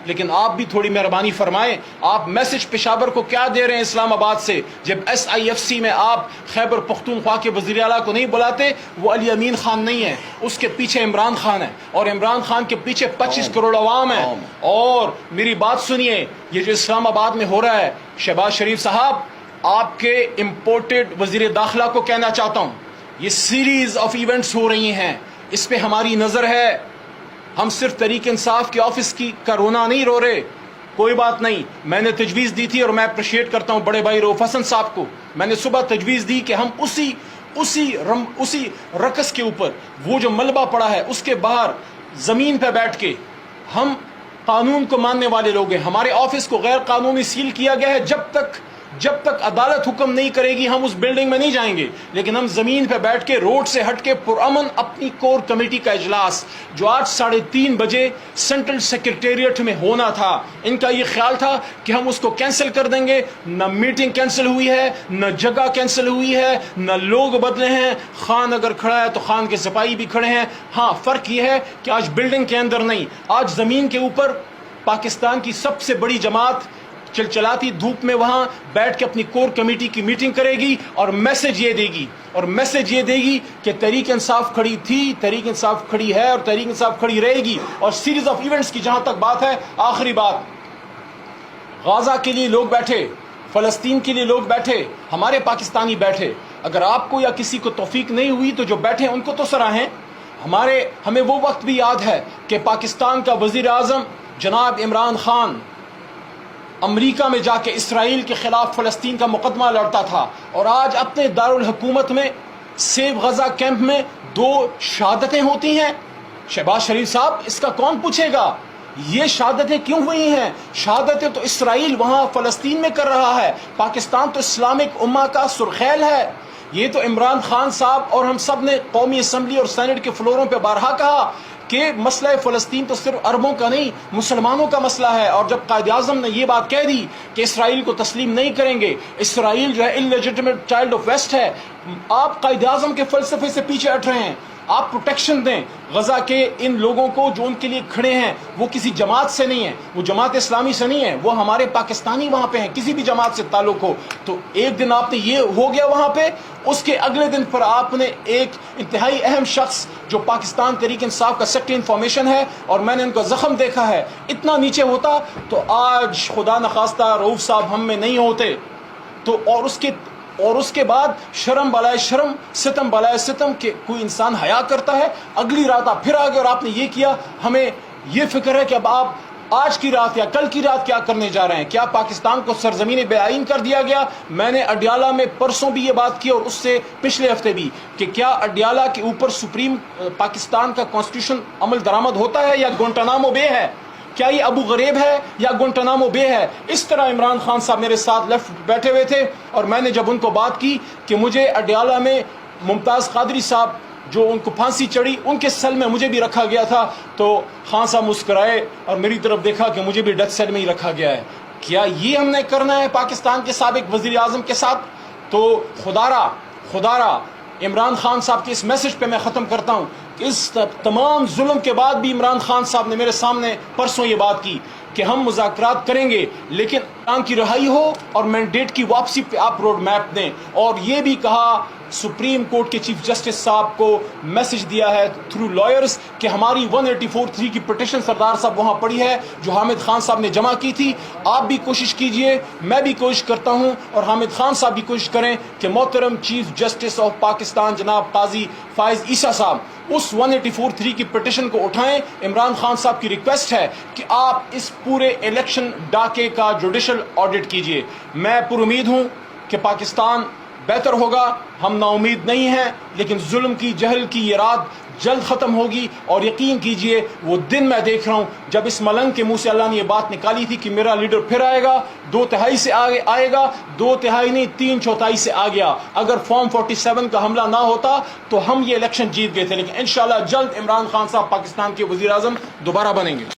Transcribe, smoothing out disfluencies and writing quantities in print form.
لیکن آپ بھی تھوڑی مہربانی فرمائیں. آپ میسج پشاور کو کیا دے رہے ہیں اسلام آباد سے جب SIFC میں آپ خیبر پختونخوا کے وزیر اعلیٰ کو نہیں بلاتے؟ وہ علی امین خان نہیں ہے، اس کے پیچھے عمران خان ہے، اور عمران خان کے پیچھے 25 کروڑ عوام ہے. اور میری بات سنیے، یہ جو اسلام آباد میں ہو رہا ہے، شہباز شریف صاحب آپ کے امپورٹڈ وزیر داخلہ کو کہنا چاہتا ہوں، یہ سیریز آف ایونٹس ہو رہی ہیں، اس پہ ہماری نظر ہے. ہم صرف تحریک انصاف کے آفس کی کرونا نہیں رو رہے. کوئی بات نہیں، میں نے تجویز دی تھی اور میں اپریشیٹ کرتا ہوں بڑے بھائی رؤوف حسن صاحب کو. میں نے صبح تجویز دی کہ ہم اسی رقص کے اوپر وہ جو ملبہ پڑا ہے اس کے باہر زمین پہ بیٹھ کے، ہم قانون کو ماننے والے لوگ ہیں. ہمارے آفس کو غیر قانونی سیل کیا گیا ہے. جب تک عدالت حکم نہیں کرے گی ہم اس بلڈنگ میں نہیں جائیں گے، لیکن ہم زمین پہ بیٹھ کے روڈ سے ہٹ کے پرامن اپنی کور کمیٹی کا اجلاس جو آج 3:30 بجے سینٹرل سیکرٹیریٹ میں ہونا تھا، ان کا یہ خیال تھا کہ ہم اس کو کینسل کر دیں گے. نہ میٹنگ کینسل ہوئی ہے، نہ جگہ کینسل ہوئی ہے، نہ لوگ بدلے ہیں. خان اگر کھڑا ہے تو خان کے سپاہی بھی کھڑے ہیں. ہاں، فرق یہ ہے کہ آج بلڈنگ کے اندر نہیں، آج زمین کے اوپر پاکستان کی سب سے بڑی جماعت چلچلاتی دھوپ میں وہاں بیٹھ کے اپنی کور کمیٹی کی میٹنگ کرے گی اور میسج یہ دے گی کہ تحریک انصاف کھڑی تھی، تحریک انصاف کھڑی ہے اور تحریک انصاف کھڑی رہے گی. اور سیریز آف ایونٹس کی جہاں تک بات ہے، آخری بات، غزہ کے لیے لوگ بیٹھے، فلسطین کے لیے لوگ بیٹھے، ہمارے پاکستانی بیٹھے. اگر آپ کو یا کسی کو توفیق نہیں ہوئی تو جو بیٹھے ان کو تو سراہیں. ہمیں وہ وقت بھی یاد ہے کہ پاکستان کا وزیر اعظم جناب عمران خان امریکہ میں جا کے اسرائیل کے خلاف فلسطین کا مقدمہ لڑتا تھا، اور آج اپنے دارالحکومت میں سیو غزہ کیمپ میں 2 شہادتیں ہوتی ہیں. شہباز شریف صاحب، اس کا کون پوچھے گا؟ یہ شہادتیں کیوں ہوئی ہیں؟ شہادتیں تو اسرائیل وہاں فلسطین میں کر رہا ہے، پاکستان تو اسلامک امہ کا سرخیل ہے. یہ تو عمران خان صاحب اور ہم سب نے قومی اسمبلی اور سینٹ کے فلوروں پہ بارہا کہا کہ مسئلہ فلسطین تو صرف عربوں کا نہیں، مسلمانوں کا مسئلہ ہے. اور جب قائد اعظم نے یہ بات کہہ دی کہ اسرائیل کو تسلیم نہیں کریں گے، اسرائیل جو ہے انلیجٹمیٹ چائلڈ آف ویسٹ ہے، آپ قائد اعظم کے فلسفے سے پیچھے ہٹ رہے ہیں. آپ پروٹیکشن دیں غزہ کے ان لوگوں کو جو ان کے لیے کھڑے ہیں. وہ کسی جماعت سے نہیں ہیں، وہ جماعت اسلامی سے نہیں ہے، وہ ہمارے پاکستانی وہاں پہ ہیں، کسی بھی جماعت سے تعلق ہو. تو ایک دن آپ نے یہ ہو گیا وہاں پہ، اس کے اگلے دن پر آپ نے ایک انتہائی اہم شخص جو پاکستان تحریک انصاف کا سیکرٹری انفارمیشن ہے، اور میں نے ان کا زخم دیکھا ہے، اتنا نیچے ہوتا تو آج خدا نخواستہ رؤوف صاحب ہم میں نہیں ہوتے. تو اور اس کے بعد شرم بالائے شرم، ستم بالائے ستم کہ کوئی انسان حیا کرتا ہے. اگلی رات آپ پھر آ گئے اور آپ نے یہ کیا. ہمیں یہ فکر ہے کہ اب آپ آج کی رات یا کل کی رات کیا کرنے جا رہے ہیں. کیا پاکستان کو سرزمین بے آئین کر دیا گیا؟ میں نے اڈیالہ میں پرسوں بھی یہ بات کی اور اس سے پچھلے ہفتے بھی، کہ کیا اڈیالہ کے اوپر سپریم پاکستان کا کانسٹیٹیوشن عمل درآمد ہوتا ہے یا گوانٹانامو بے ہے؟ کیا یہ ابو غریب ہے یا گوانٹانامو بے ہے؟ اس طرح عمران خان صاحب میرے ساتھ لیفٹ بیٹھے ہوئے تھے، اور میں نے جب ان کو بات کی کہ مجھے اڈیالہ میں ممتاز قادری صاحب جو ان کو پھانسی چڑھی، ان کے سیل میں مجھے بھی رکھا گیا تھا. تو خان صاحب مسکرائے اور میری طرف دیکھا کہ مجھے بھی ڈیتھ سیل میں ہی رکھا گیا ہے. کیا یہ ہم نے کرنا ہے پاکستان کے سابق وزیر اعظم کے ساتھ؟ تو خدارا عمران خان صاحب کے اس میسج پہ میں ختم کرتا ہوں کہ اس تمام ظلم کے بعد بھی عمران خان صاحب نے میرے سامنے پرسوں یہ بات کی کہ ہم مذاکرات کریں گے، لیکن عوام کی رہائی ہو اور مینڈیٹ کی واپسی پہ آپ روڈ میپ دیں. اور یہ بھی کہا سپریم کورٹ کے چیف جسٹس صاحب کو میسج دیا ہے تھرو لائرز کہ ہماری 184(3) کی پٹیشن سردار صاحب وہاں پڑی ہے جو حامد خان صاحب نے جمع کی تھی. آپ بھی کوشش کیجئے، میں بھی کوشش کرتا ہوں، اور حامد خان صاحب بھی کوشش کریں کہ محترم چیف جسٹس آف پاکستان جناب قاضی فائز عیسیٰ صاحب اس 184(3) کی پٹیشن کو اٹھائیں. عمران خان صاحب کی ریکویسٹ ہے کہ آپ اس پورے الیکشن ڈاکے کا جوڈیشل آڈٹ کیجئے. میں پر امید ہوں کہ پاکستان بہتر ہوگا. ہم نا امید نہیں ہیں، لیکن ظلم کی، جہل کی یہ رات جلد ختم ہوگی. اور یقین کیجئے وہ دن میں دیکھ رہا ہوں جب اس ملنگ کے منہ سے اللہ نے یہ بات نکالی تھی کہ میرا لیڈر پھر آئے گا، 2/3 سے آئے گا، 2/3 نہیں 3/4 سے آ گیا. اگر فارم 47 کا حملہ نہ ہوتا تو ہم یہ الیکشن جیت گئے تھے. لیکن انشاءاللہ جلد عمران خان صاحب پاکستان کے وزیر اعظم دوبارہ بنیں گے.